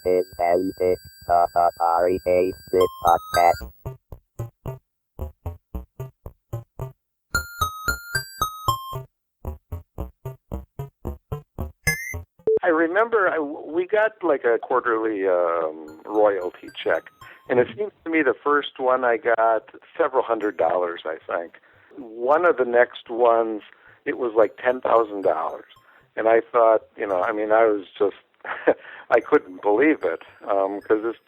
This is the Atari 8-bit podcast. I remember we got like a quarterly royalty check, and it seems to me the first one I got several $100s, I think. One of the next ones, it was like $10,000. And I thought, I was just, I couldn't believe it, because it's,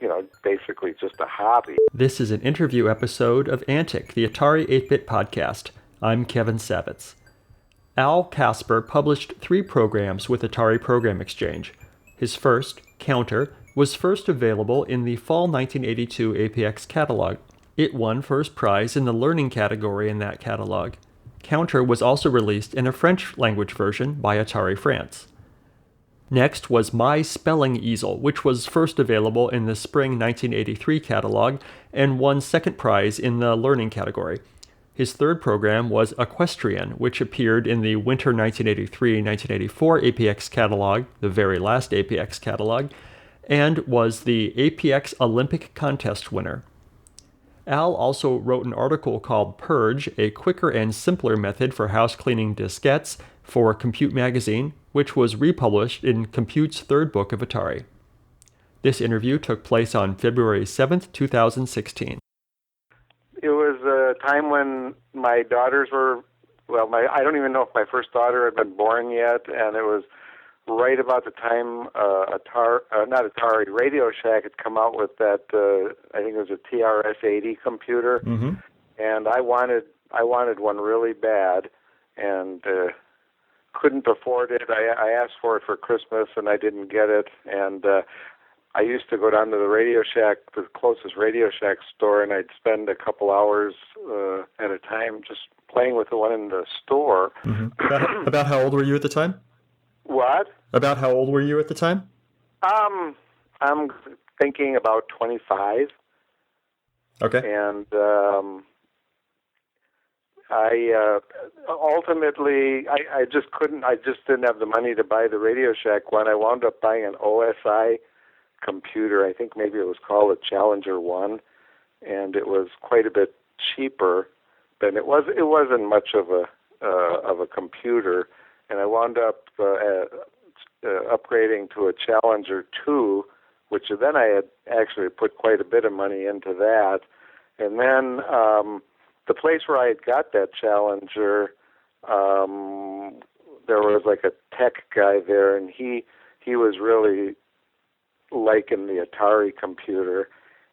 basically just a hobby. This is an interview episode of Antic, the Atari 8-bit podcast. I'm Kevin Savitz. Al Casper published 3 programs with Atari Program Exchange. His first, Counter, was first available in the fall 1982 APX catalog. It won first prize in the learning category in that catalog. Counter was also released in a French language version by Atari France. Next was My Spelling Easel, which was first available in the spring 1983 catalog and won second prize in the learning category. His third program was Equestrian, which appeared in the winter 1983-1984 APX catalog, the very last APX catalog, and was the APX Olympic contest winner. Al also wrote an article called Purge, a quicker and simpler method for housecleaning diskettes, for Compute magazine, which was republished in Compute's Third Book of Atari. This interview took place on February 7th, 2016. It was a time when my daughters were, I don't even know if my first daughter had been born yet, and it was right about the time Radio Shack had come out with that, I think it was a TRS-80 computer, and I wanted one really bad, and couldn't afford it. I asked for it for Christmas, and I didn't get it, and I used to go down to the Radio Shack, the closest Radio Shack store, and I'd spend a couple hours at a time just playing with the one in the store. Mm-hmm. About how old were you at the time? What? About how old were you at the time? I'm thinking about 25. Okay. And I ultimately, I just didn't have the money to buy the Radio Shack one. I wound up buying an OSI computer. I think maybe it was called a Challenger 1, and it was quite a bit cheaper, but it wasn't much of a computer, and I wound up upgrading to a Challenger 2, which then I had actually put quite a bit of money into that, and then the place where I had got that Challenger, there was like a tech guy there, and he was really liking the Atari computer,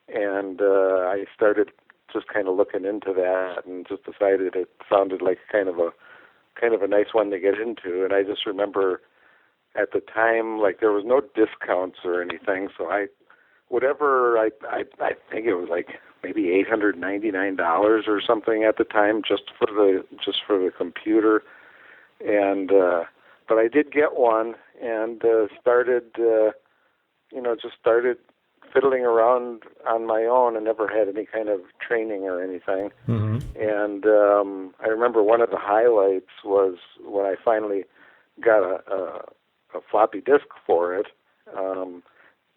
and I started just kind of looking into that, and just decided it sounded like kind of a nice one to get into. And I just remember at the time, like, there was no discounts or anything, so I think it was like maybe $899 or something at the time just for the computer, and but I did get one, and started fiddling around on my own, and never had any kind of training or anything. Mm-hmm. And I remember one of the highlights was when I finally got a floppy disk for it,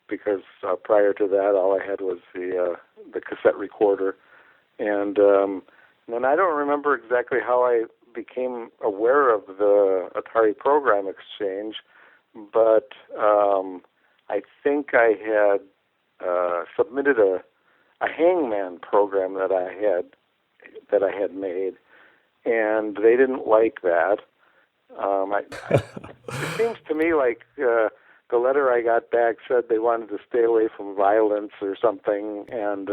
because prior to that, all I had was the cassette recorder. And then I don't remember exactly how I became aware of the Atari Program Exchange, but I think I had submitted a Hangman program that I had made, and they didn't like that. It seems to me like the letter I got back said they wanted to stay away from violence or something, and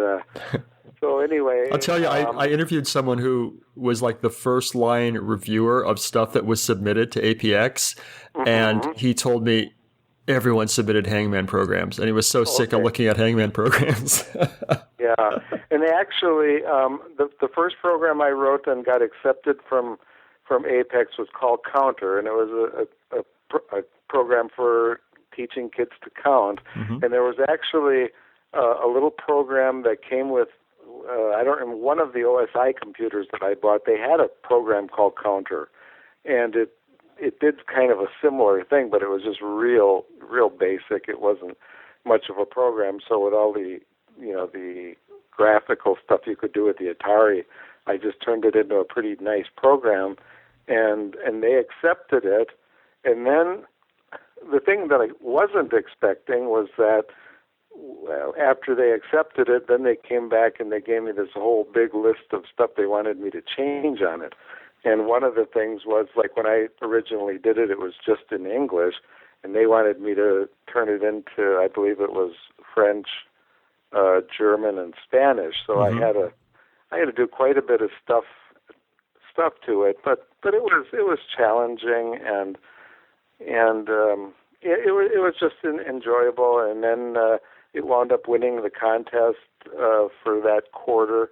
so anyway. I'll tell you, I interviewed someone who was like the first line reviewer of stuff that was submitted to APX, and he told me everyone submitted Hangman programs, and he was so sick of looking at Hangman programs. Yeah, and actually, the first program I wrote and got accepted from APEX was called Counter, and it was a program for teaching kids to count. Mm-hmm. And there was actually a little program that came with, I don't remember, one of the OSI computers that I bought, they had a program called Counter, and it did kind of a similar thing, but it was just real basic. It wasn't much of a program. So with all the, the graphical stuff you could do with the Atari, I just turned it into a pretty nice program, and they accepted it. And then the thing that I wasn't expecting was that after they accepted it, then they came back and they gave me this whole big list of stuff they wanted me to change on it. And one of the things was, like, when I originally did it, it was just in English, and they wanted me to turn it into, I believe it was French, German, and Spanish. So I had to do quite a bit of stuff to it, but it was challenging, and it was just enjoyable. And then it wound up winning the contest for that quarter,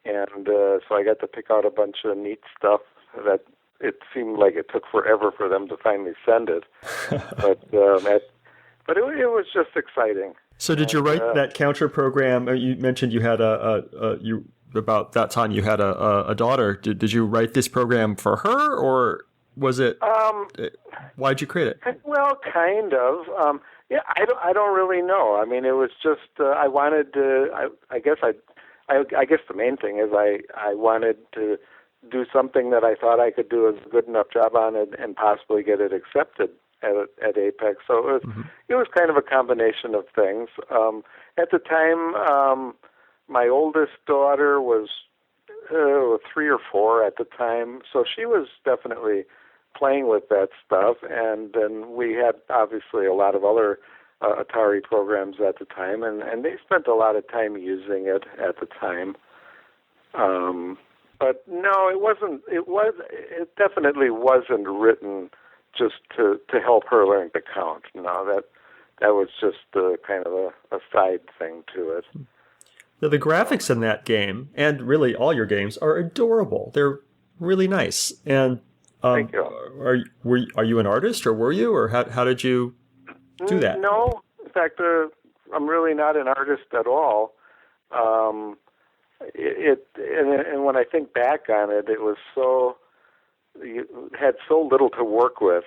and so I got to pick out a bunch of neat stuff that it seemed like it took forever for them to finally send it, but it was just exciting. So did you write that counter program? You mentioned you had about that time you had a daughter. Did you write this program for her, or was it? Why'd you create it? Well, kind of. Yeah, I don't really know. I mean, it was just I wanted to. I guess the main thing is I wanted to do something that I thought I could do a good enough job on it and possibly get it accepted at APEX. So it was kind of a combination of things. At the time, my oldest daughter was 3 or 4 at the time, so she was definitely playing with that stuff. And then we had obviously a lot of other Atari programs at the time, and they spent a lot of time using it at the time. But no, it wasn't. It definitely wasn't written just to help her learn to count. No, that was just kind of a side thing to it. Now, the graphics in that game, and really all your games, are adorable. They're really nice. And thank you. Are you an artist, or were you, or how did you do that? No, in fact, I'm really not an artist at all. And when I think back on it, it was you had so little to work with.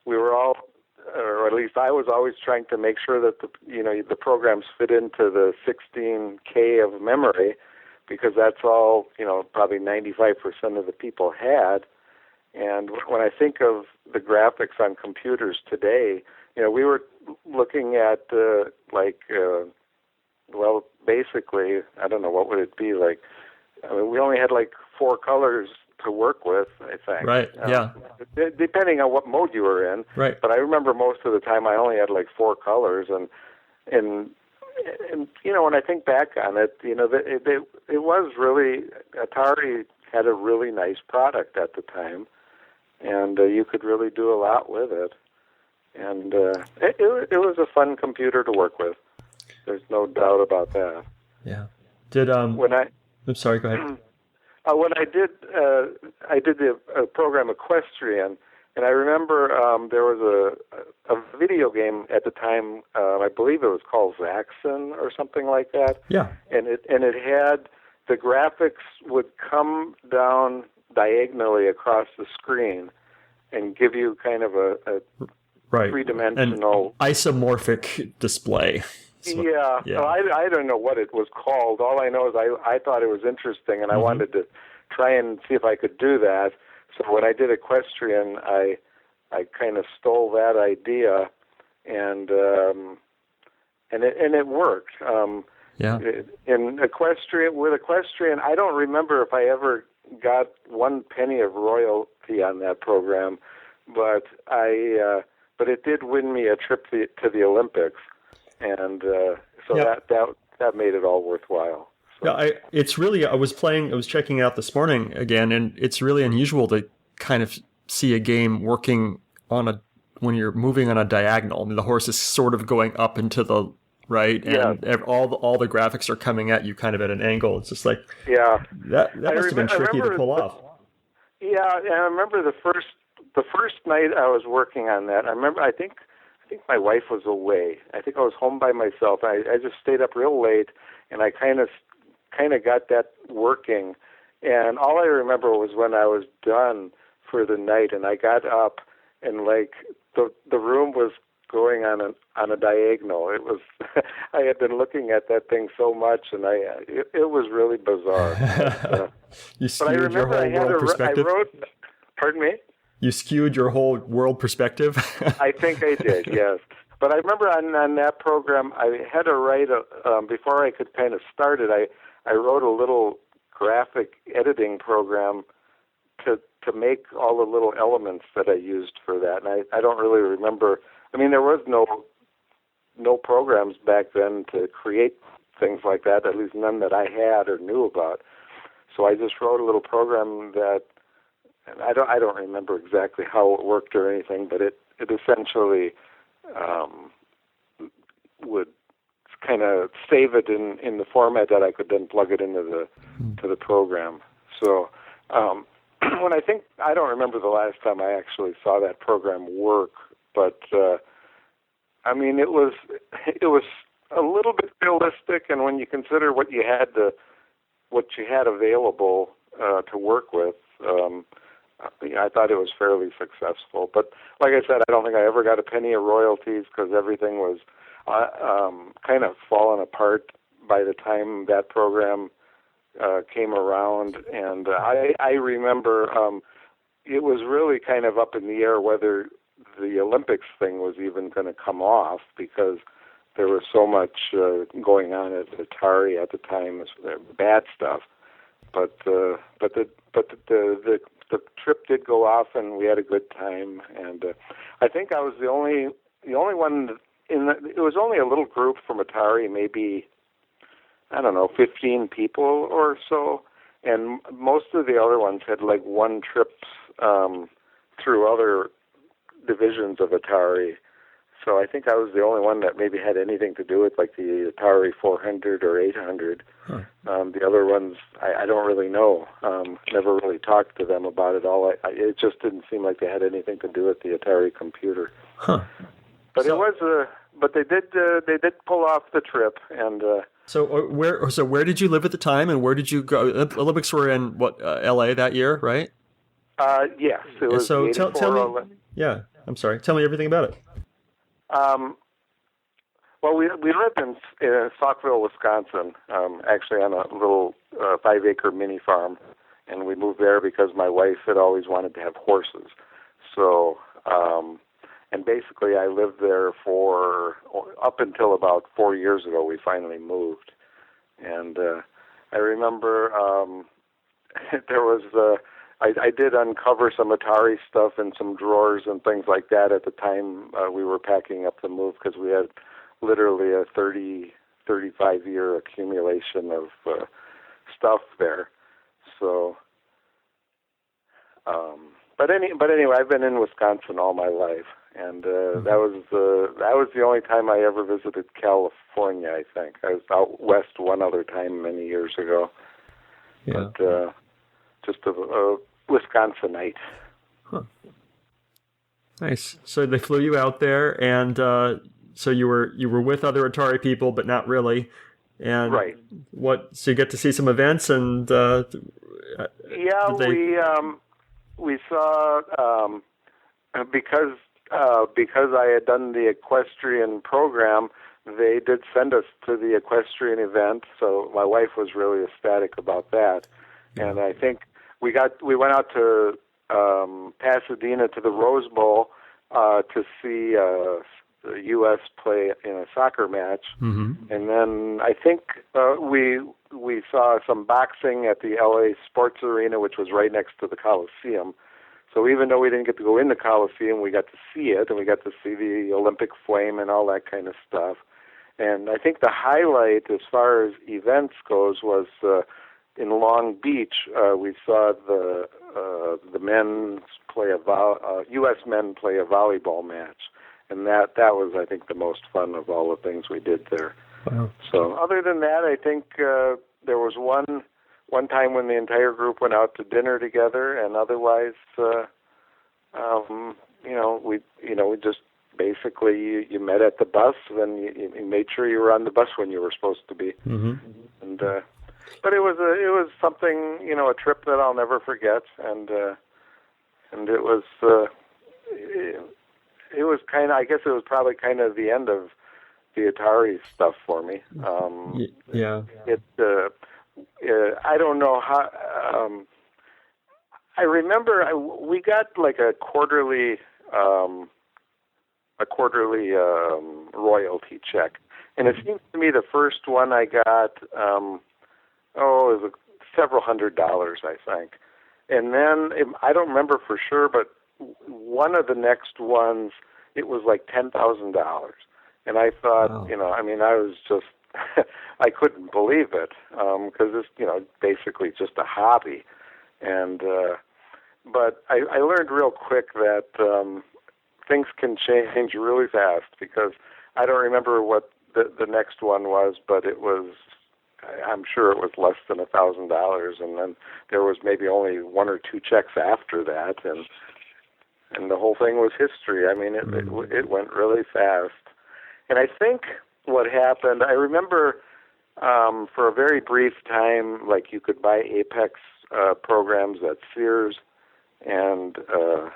We were all, or at least I was always trying to make sure that the programs fit into the 16K of memory, because that's all probably 95% of the people had. And when I think of the graphics on computers today, we were looking at basically, I don't know, what would it be like? I mean, we only had like 4 colors to work with, I think. Right, yeah. Depending on what mode you were in. Right. But I remember most of the time I only had like 4 colors, and when I think back on it, it was really, Atari had a really nice product at the time, and you could really do a lot with it. And it was a fun computer to work with. There's no doubt about that. Yeah. I'm sorry, go ahead. When I did the program Equestrian, and I remember there was a video game at the time. I believe it was called Zaxxon or something like that. Yeah. And it had, the graphics would come down diagonally across the screen and give you kind of a three-dimensional, an isomorphic display. Yeah. So I don't know what it was called. All I know is I thought it was interesting, and I wanted to try and see if I could do that. So when I did Equestrian, I kind of stole that idea, and it worked. In Equestrian, I don't remember if I ever got 1 penny of royalty on that program, but it did win me a trip to the Olympics. And that made it all worthwhile. So. Yeah, it's really. I was checking out this morning again, and it's really unusual to kind of see a game working when you're moving on a diagonal. I mean, the horse is sort of going up into the right, and all the graphics are coming at you kind of at an angle. It's just like that must have been tricky to pull off. Yeah, and I remember the first night I was working on that. I think my wife was away. I think I was home by myself. I just stayed up real late, and I kind of got that working. And all I remember was when I was done for the night, and I got up, and like the room was going on a diagonal. It was I had been looking at that thing so much, and it was really bizarre. You skewed your whole world perspective. Pardon me. You skewed your whole world perspective. I think I did, yes. But I remember on that program, I had to write before I could kind of start it. I wrote a little graphic editing program to make all the little elements that I used for that. And I don't really remember. I mean, there was no programs back then to create things like that, at least none that I had or knew about. So I just wrote a little program that, and I don't remember exactly how it worked or anything, but it essentially would kind of save it in the format that I could then plug it into the program. So when I don't remember the last time I actually saw that program work, but I mean it was a little bit realistic, and when you consider what you had available to work with, I thought it was fairly successful. But like I said, I don't think I ever got a penny of royalties because everything was kind of fallen apart by the time that program came around. And I remember it was really kind of up in the air whether the Olympics thing was even going to come off, because there was so much going on at Atari at the time, bad stuff. But the trip did go off, and we had a good time. And I think I was the only one it was only a little group from Atari, maybe, I don't know, 15 people or so. And most of the other ones had like one trip through other divisions of Atari. So I think I was the only one that maybe had anything to do with like the Atari 400 or 800. Huh. The other ones, I don't really know. Never really talked to them about it all. It just didn't seem like they had anything to do with the Atari computer. Huh. But but they did pull off the trip. And so where did you live at the time, and where did you go? Olympics were in L.A. that year, right? Yes. It was so tell me. Yeah, I'm sorry. Tell me everything about it. Well, we lived in Saukville, Wisconsin, actually on a little 5-acre mini farm, and we moved there because my wife had always wanted to have horses. So, and basically I lived there for up until about 4 years ago. We finally moved, and I remember there was I did uncover some Atari stuff in some drawers and things like that at the time we were packing up the move, because we had literally a 35-year accumulation of stuff there. So, but anyway, I've been in Wisconsin all my life, and that was the only time I ever visited California. I think I was out west one other time many years ago. Yeah. But just a Wisconsinite. Huh. Nice. So they flew you out there, and so you were with other Atari people, but not really. And right. So you get to see some events, and we saw because I had done the Equestrian program, they did send us to the Equestrian event. So my wife was really ecstatic about that. And I think we went out to Pasadena to the Rose Bowl to see the U.S. play in a soccer match, and then I think we saw some boxing at the L.A. Sports Arena, which was right next to the Coliseum. So even though we didn't get to go in the Coliseum, we got to see it, and we got to see the Olympic flame and all that kind of stuff. And I think the highlight, as far as events goes, was in Long Beach. We saw the men play U.S. men play a volleyball match, and that was, I think, the most fun of all the things we did there. Wow. So other than that, I think there was one time when the entire group went out to dinner together, and otherwise, we just basically you met at the bus, then you made sure you were on the bus when you were supposed to be, and. But it was something, a trip that I'll never forget, and it was kind of, I guess it was probably kind of the end of the Atari stuff for me. Yeah. I don't know how. I remember we got like a quarterly royalty check, and it seems to me the first one I got, it was several $100s, I think, and then I don't remember for sure, but one of the next ones it was like $10,000, and I thought, wow. I was just I couldn't believe it because it's basically just a hobby, and but I learned real quick that things can change really fast, because I don't remember what the next one was, but I'm sure it was less than $1,000, and then there was maybe only one or two checks after that, and the whole thing was history. I mean, it went really fast. And I think what happened, I remember for a very brief time, like you could buy APX programs at Sears, and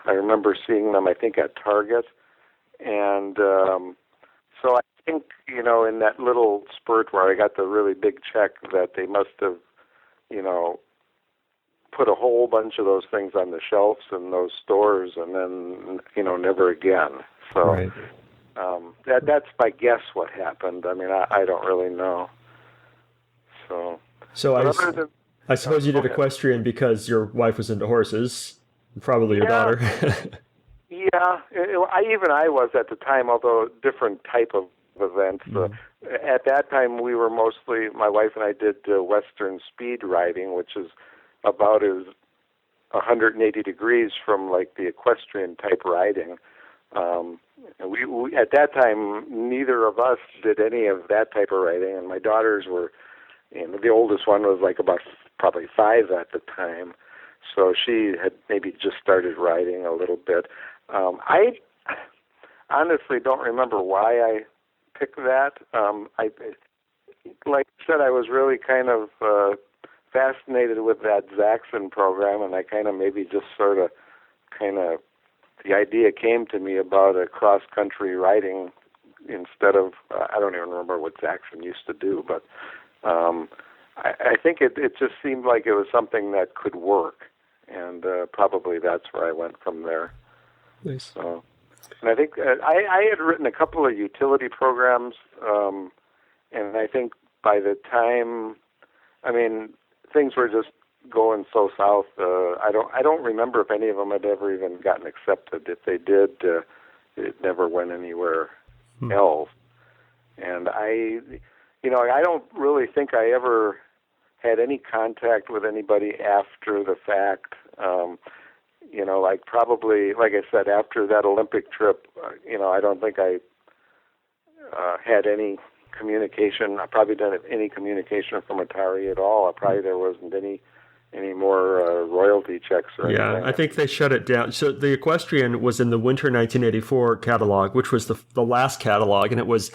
I remember seeing them, I think, at Target. And so I think, in that little spurt where I got the really big check, that they must have, put a whole bunch of those things on the shelves in those stores, and then, never again. So Right. That's my guess what happened. I mean, I don't really know. So I suppose you did Equestrian because your wife was into horses, probably your daughter. Yeah, I was at the time, although different type of events. At that time, we were mostly, my wife and I did Western speed riding, which is about as 180 degrees from like the equestrian type riding. And we at that time, neither of us did any of that type of riding, and my daughters were, the oldest one was like about probably 5 at the time, so she had maybe just started riding a little bit. I honestly don't remember why I picked that. Like I said, I was really kind of fascinated with that Zaxxon program, and I kind of maybe just the idea came to me about a cross-country riding instead of, I don't even remember what Zaxxon used to do, but I think it just seemed like it was something that could work, and probably that's where I went from there. Nice. So, and I think I had written a couple of utility programs, and I think by the time, things were just going so south. I don't remember if any of them had ever even gotten accepted. If they did, it never went anywhere else. And I don't really think I ever had any contact with anybody after the fact. Like probably, like I said, after that Olympic trip, I don't think I had any communication. I probably didn't have any communication from Atari at all. There wasn't any more royalty checks or anything. Yeah, I think they shut it down. So the Equestrian was in the winter 1984 catalog, which was the last catalog, and it was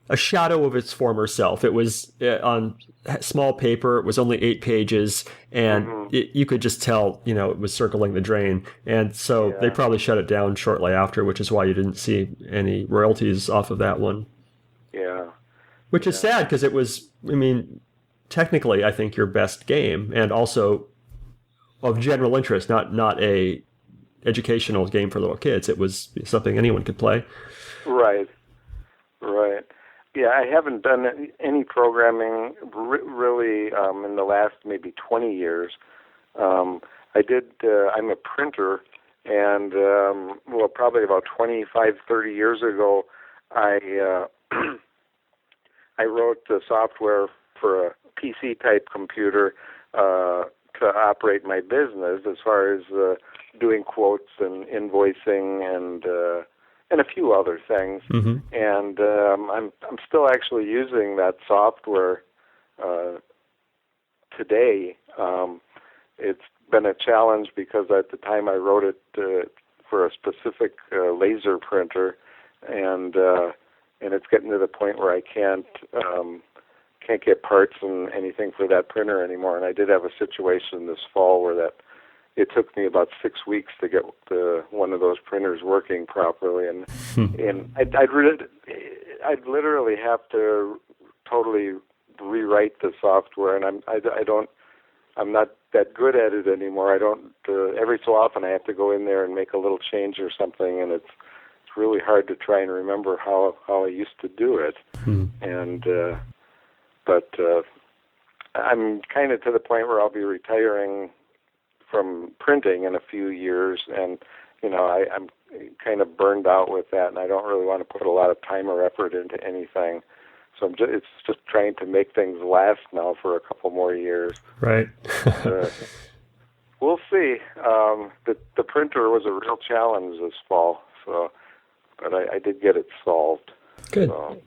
a shadow of its former self. It was on small paper. It was only 8 pages, and you could just tell, it was circling the drain. And so they probably shut it down shortly after, which is why you didn't see any royalties off of that one. Yeah. Which is sad, because it was, technically, I think, your best game, and also of general interest, not a educational game for little kids. It was something anyone could play. Right. Yeah, I haven't done any programming really in the last maybe 20 years. I did. I'm a printer, and probably about 25, 30 years ago, I wrote the software for a PC-type computer to operate my business, as far as doing quotes and invoicing and a few other things. And I'm still actually using that software today. It's been a challenge because at the time I wrote it for a specific laser printer, and it's getting to the point where I can't get parts and anything for that printer anymore. And I did have a situation this fall where that it took me about 6 weeks to get one of those printers working properly, and I'd literally have to totally rewrite the software, and I'm not that good at it anymore. I don't. Every so often, I have to go in there and make a little change or something, and it's really hard to try and remember how I used to do it. And but I'm kind of to the point where I'll be retiring from printing in a few years, and I'm kind of burned out with that, and I don't really want to put a lot of time or effort into anything. So it's just trying to make things last now for a couple more years. Right. We'll see. The printer was a real challenge this fall, but I did get it solved. Good. So.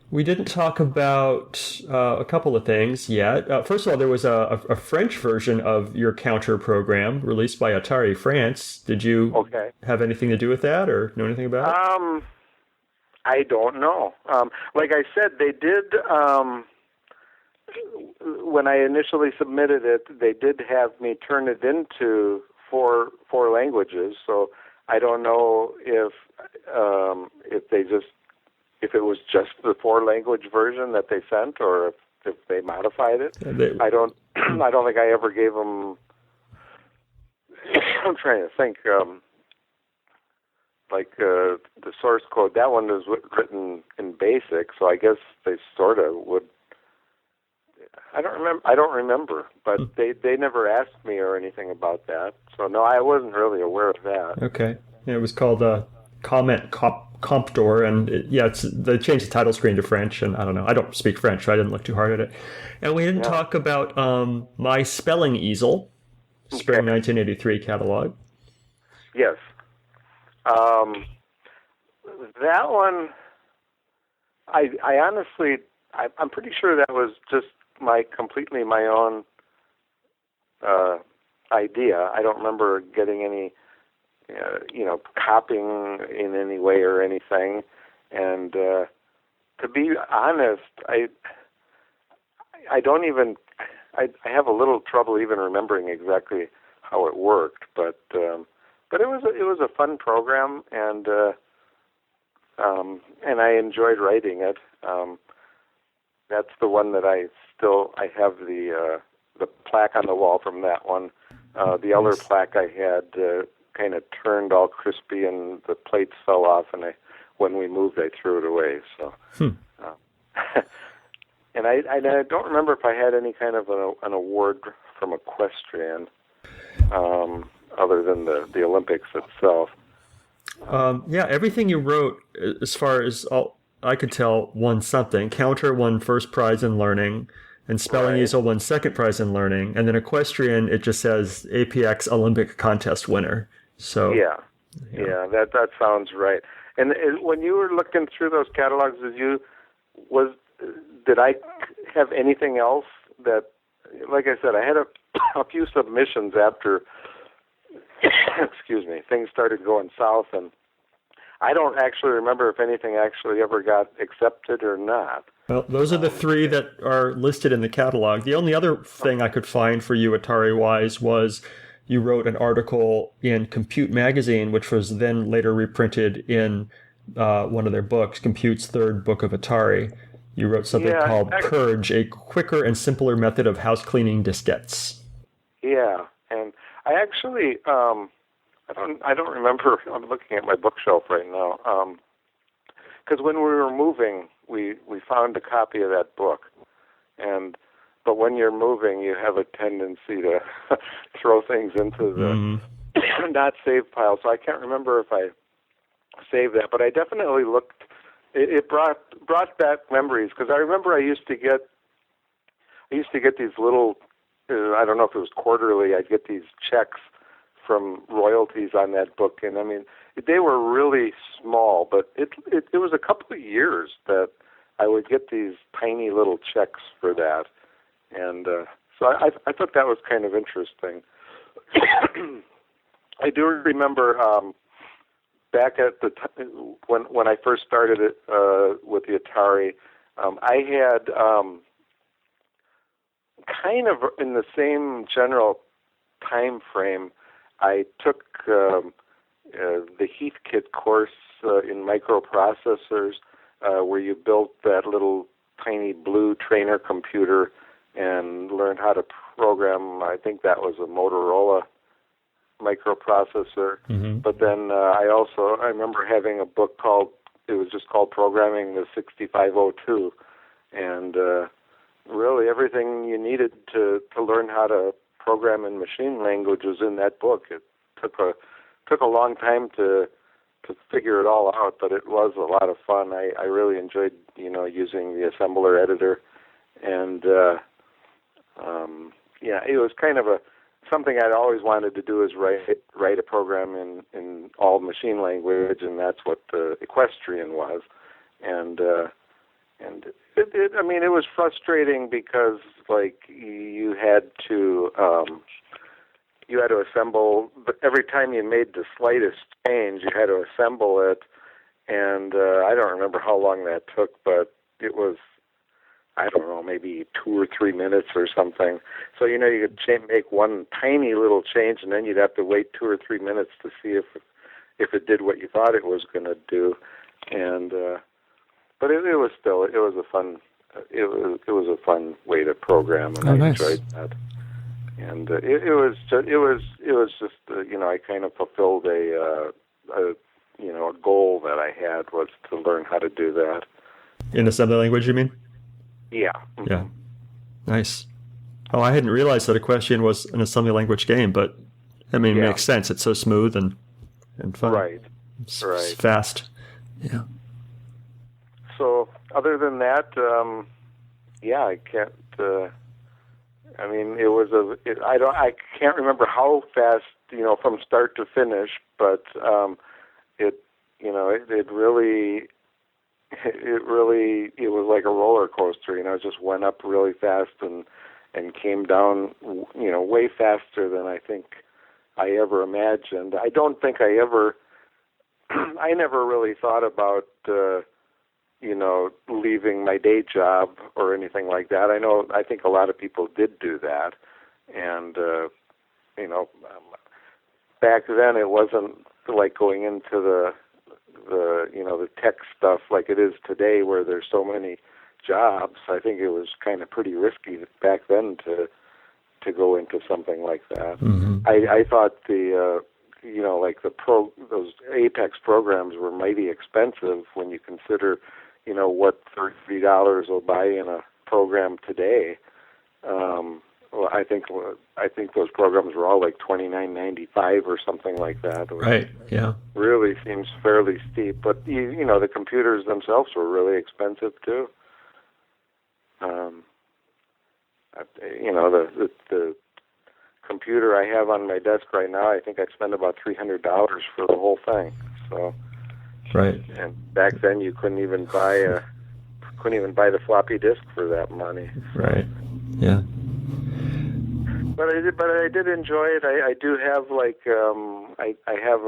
We didn't talk about a couple of things yet. First of all, there was a French version of your counter program released by Atari France. Did you have anything to do with that or know anything about it? I don't know. Like I said, they did, when I initially submitted it, they did have me turn it into four languages. So I don't know if it was just the 4-language version that they sent, or if they modified it. I don't think I ever gave them. I'm trying to think. The source code, that one was written in BASIC, so I guess they sort of would. I don't remember, but they never asked me or anything about that. So no, I wasn't really aware of that. Okay, yeah, it was called Comment Comptor, and they changed the title screen to French, and I don't know. I don't speak French, so I didn't look too hard at it. And we didn't talk about My Spelling Easel, Spring 1983 catalog. Yes. That one, I honestly, I'm pretty sure that was just completely my own idea. I don't remember getting any, copying in any way or anything. And to be honest, I don't even, I have a little trouble even remembering exactly how it worked, but it was a fun program, and I enjoyed writing it. That's the one that I have the plaque on the wall from that one. The other plaque I had kind of turned all crispy, and the plates fell off, and when we moved, I threw it away. So, and I don't remember if I had any kind of an award from Equestrian. Other than the Olympics itself. Everything you wrote, as far as I could tell, won something. Counter won first prize in learning, and Spelling Easel won second prize in learning, and then Equestrian, it just says APX Olympic contest winner. So yeah, that sounds right. And when you were looking through those catalogs, did I have anything else that, like I said, I had a few submissions after. Excuse me, things started going south, and I don't actually remember if anything actually ever got accepted or not. Well, those are the 3 that are listed in the catalog. The only other thing I could find for you Atari-wise was you wrote an article in Compute magazine, which was then later reprinted in one of their books, Compute's Third Book of Atari. You wrote something called Purge, a quicker and simpler method of house cleaning diskettes. Yeah, and I actually, I don't remember. I'm looking at my bookshelf right now. Because when we were moving, we found a copy of that book, but when you're moving, you have a tendency to throw things into the not saved pile. So I can't remember if I saved that, but I definitely looked. It brought back memories, because I remember I used to get these little. I don't know if it was quarterly. I'd get these checks from royalties on that book, and I mean, they were really small, but it was a couple of years that I would get these tiny little checks for that, and so I thought that was kind of interesting. I do remember back at the when I first started it with the Atari, I had. Kind of in the same general time frame, I took the Heathkit course in microprocessors, where you built that little tiny blue trainer computer and learned how to program. I think that was a Motorola microprocessor. Mm-hmm. But then I remember having a book it was just called Programming the 6502, and really everything you needed to learn how to program in machine language was in that book. It took a long time to figure it all out, but it was a lot of fun. I really enjoyed using the assembler editor, and it was kind of something I'd always wanted to do, is write a program in all machine language, and that's what Equestrian was. And it was frustrating because you had to assemble, but every time you made the slightest change, you had to assemble it, and I don't remember how long that took, but it was, I don't know, maybe 2 or 3 minutes or something. So, you could make one tiny little change, and then you'd have to wait 2 or 3 minutes to see if it did what you thought it was going to do. And but it was a fun way to program, and I enjoyed that. And it was just I kind of fulfilled a goal that I had, was to learn how to do that. In assembly language, you mean? Yeah. Yeah. Nice. Oh, I hadn't realized that Equestrian was an assembly language game, but it makes sense. It's so smooth and fun. Right. It's fast. Yeah. So other than that, I can't. I can't remember how fast, from start to finish, but it was like a roller coaster. It just went up really fast and came down, way faster than I think I ever imagined. I don't think I never really thought about, leaving my day job or anything like that. I think a lot of people did do that. And, back then it wasn't like going into the tech stuff like it is today, where there's so many jobs. I think it was kind of pretty risky back then to go into something like that. Mm-hmm. I thought those APX programs were mighty expensive when you consider, what $30 will buy in a program today. Well, I think those programs were all like $29.95 or something like that. Right. Yeah. Really seems fairly steep, but the computers themselves were really expensive too. The computer I have on my desk right now, I think I spent about $300 for the whole thing. So. Right. And back then you couldn't even buy the floppy disk for that money. Right. Yeah. But I did enjoy it. I do have I have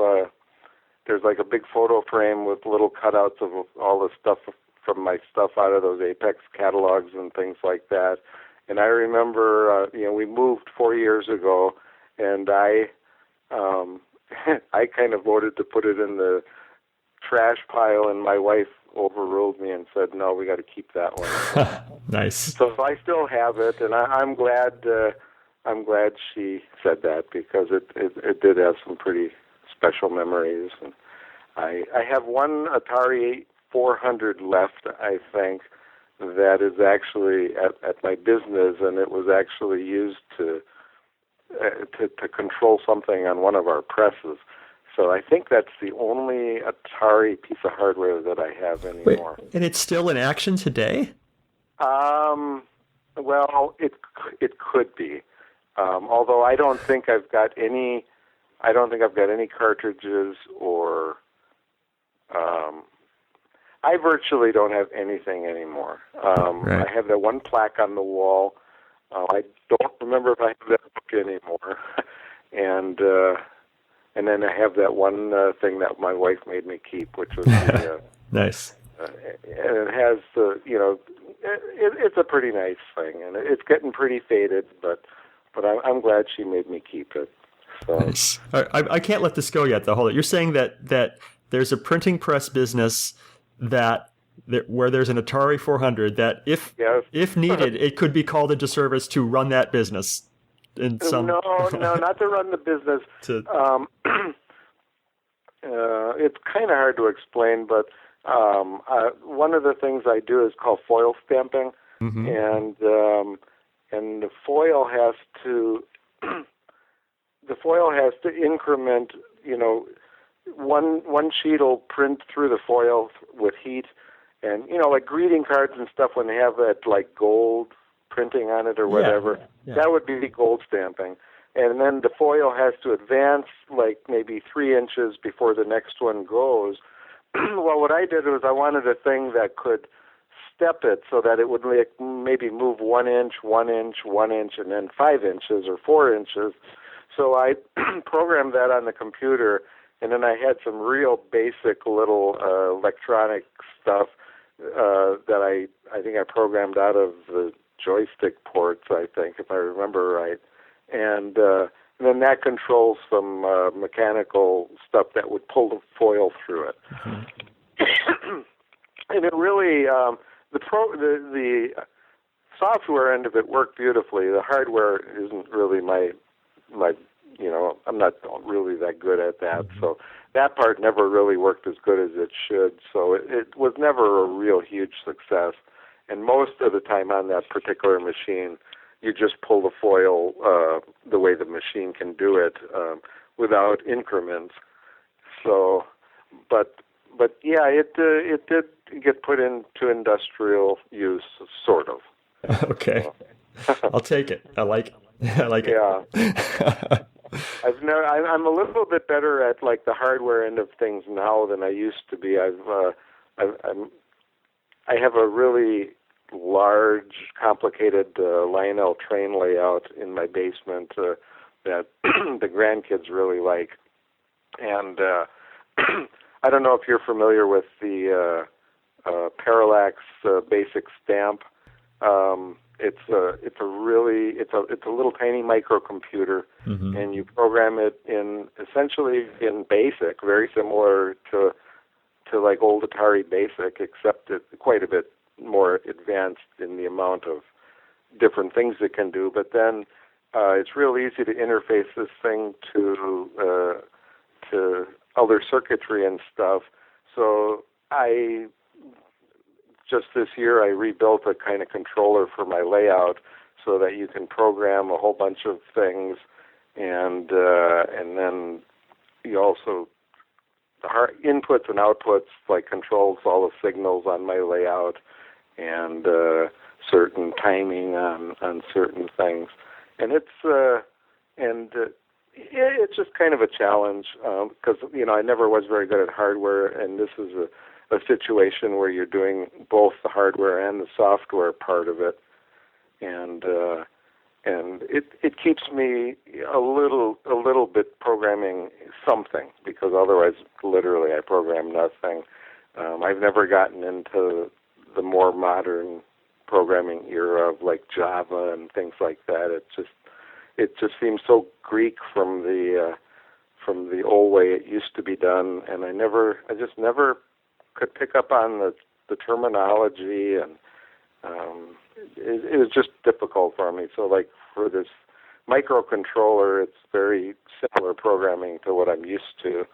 there's like a big photo frame with little cutouts of all the stuff from my stuff out of those APX catalogs and things like that. And I remember we moved 4 years ago, and I kind of voted to put it in the trash pile, and my wife overruled me and said, "No, we got to keep that one." Nice. So I still have it, and I'm glad. I'm glad she said that, because it did have some pretty special memories. And I have one Atari 400 left, I think, that is actually at my business, and it was actually used to control something on one of our presses. So I think that's the only Atari piece of hardware that I have anymore. Wait, and it's still in action today? Well, it could be. Although I don't think I've got any cartridges, or I virtually don't have anything anymore. Right. I have that one plaque on the wall. I don't remember if I have that book anymore, and then I have that one thing that my wife made me keep, which was the, nice. And it has it's a pretty nice thing, and it's getting pretty faded, but but I'm glad she made me keep it. So. Nice. I can't let this go yet, though. Hold it. You're saying that there's a printing press business that where there's an Atari 400 that if needed, it could be called into service to run that business. In some... No, not to run the business. It's kind of hard to explain, but one of the things I do is called foil stamping, and the foil has to increment. One sheet will print through the foil with heat, and like greeting cards and stuff when they have that like gold printing on it or whatever. Yeah. That would be gold stamping. And then the foil has to advance like maybe 3 inches before the next one goes. Well, what I did was I wanted a thing that could step it so that it would maybe move 1 inch, 1 inch, 1 inch, and then 5 inches or 4 inches. So I programmed that on the computer, and then I had some real basic little electronic stuff that I think I programmed out of the joystick ports, I think, if I remember right. And then that controls some mechanical stuff that would pull the foil through it. And it really, the software end of it worked beautifully. The hardware isn't really my I'm not really that good at that. So that part never really worked as good as it should. So it was never a real huge success. And most of the time on that particular machine, you just pull the foil the way the machine can do it without increments. So, but yeah, it did get put into industrial use, sort of. Okay, I'll take it. I like it. Yeah. I'm a little bit better at like the hardware end of things now than I used to be. I have a really large, complicated Lionel train layout in my basement that the grandkids really like. And I don't know if you're familiar with the Parallax basic stamp. It's a little tiny microcomputer, and you program it essentially in BASIC, very similar to like old Atari BASIC, except it's quite a bit more advanced in the amount of different things it can do. But then it's real easy to interface this thing to other circuitry and stuff. So just this year I rebuilt a kind of controller for my layout so that you can program a whole bunch of things, and then you also the inputs and outputs like controls all the signals on my layout and certain timing on certain things, and it's just kind of a challenge because I never was very good at hardware, and this is a situation where you're doing both the hardware and the software part of it, and it keeps me a little bit programming something, because otherwise literally I program nothing. I've never gotten into the more modern programming era of like Java and things like that. It just seems so Greek from the old way it used to be done, and I just never could pick up on the terminology, and it was just difficult for me. So like for this microcontroller, it's very similar programming to what I'm used to,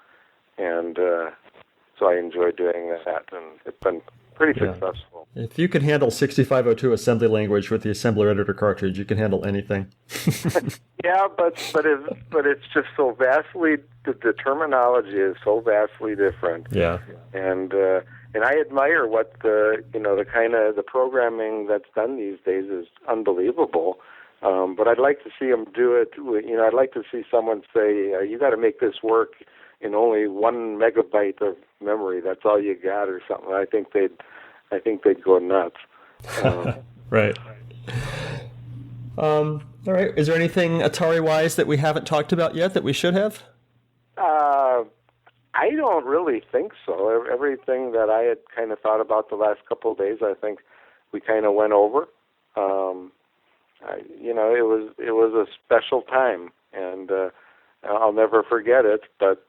and so I enjoy doing that, and it's been pretty successful. If you can handle 6502 assembly language with the assembler editor cartridge, you can handle anything. Yeah, but it's just so vastly, the terminology is so vastly different. Yeah. And I admire what the kind of the programming that's done these days is unbelievable. But I'd like to see them do it. I'd like to see someone say, "You got to make this work in only 1 megabyte of memory. That's all you got," or something. I think they'd go nuts. Right. All right. Is there anything Atari-wise that we haven't talked about yet that we should have? I don't really think so. Everything that I had kind of thought about the last couple of days, I think we kind of went over. it was a special time, and I'll never forget it. But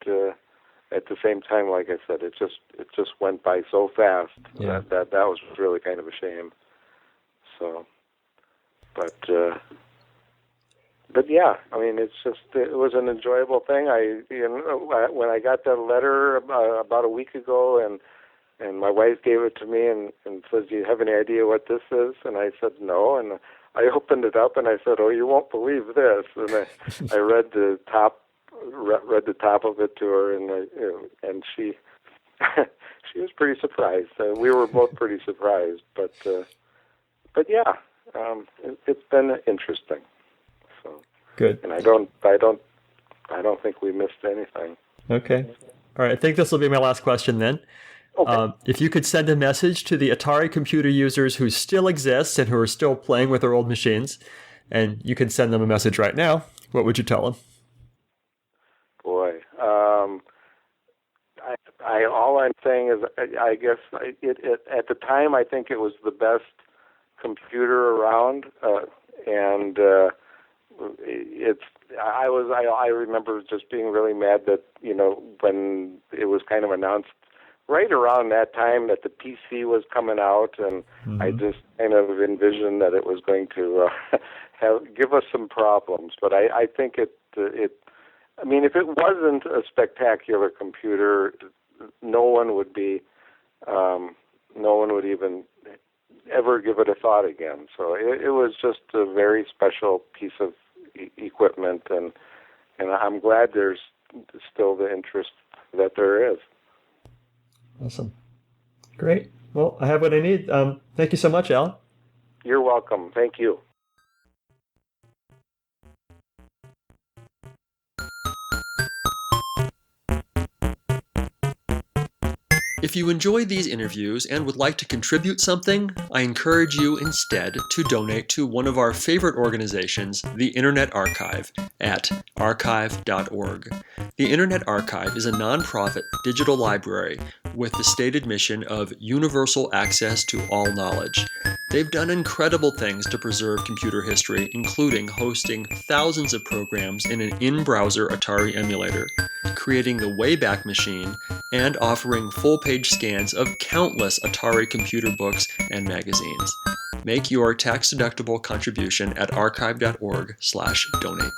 at the same time, like I said, it just went by so fast that was really kind of a shame. So, but yeah, I mean, it was an enjoyable thing. When I got that letter about a week ago, and my wife gave it to me and said, "Do you have any idea what this is?" And I said, "No." And I opened it up and I said, "Oh, you won't believe this." And I read the top of it to her, and she she was pretty surprised. We were both pretty surprised, but yeah, it's been interesting. So good. And I don't think we missed anything. Okay. All right. I think this will be my last question then. Okay. If you could send a message to the Atari computer users who still exist and who are still playing with their old machines, and you can send them a message right now, what would you tell them? Boy, all I'm saying is, I guess at the time I think it was the best computer around, and I remember just being really mad that when it was kind of announced right around that time that the PC was coming out, and I just kind of envisioned that it was going to give us some problems. But I think it. I mean, if it wasn't a spectacular computer, no one would even ever give it a thought again. So it was just a very special piece of equipment, and I'm glad there's still the interest that there is. Awesome. Great. Well, I have what I need. Thank you so much, Al. You're welcome. Thank you. If you enjoyed these interviews and would like to contribute something, I encourage you instead to donate to one of our favorite organizations, the Internet Archive, at archive.org. The Internet Archive is a nonprofit digital library with the stated mission of universal access to all knowledge. They've done incredible things to preserve computer history, including hosting thousands of programs in an in-browser Atari emulator, creating the Wayback Machine, and offering full-page scans of countless Atari computer books and magazines. Make your tax-deductible contribution at archive.org/donate.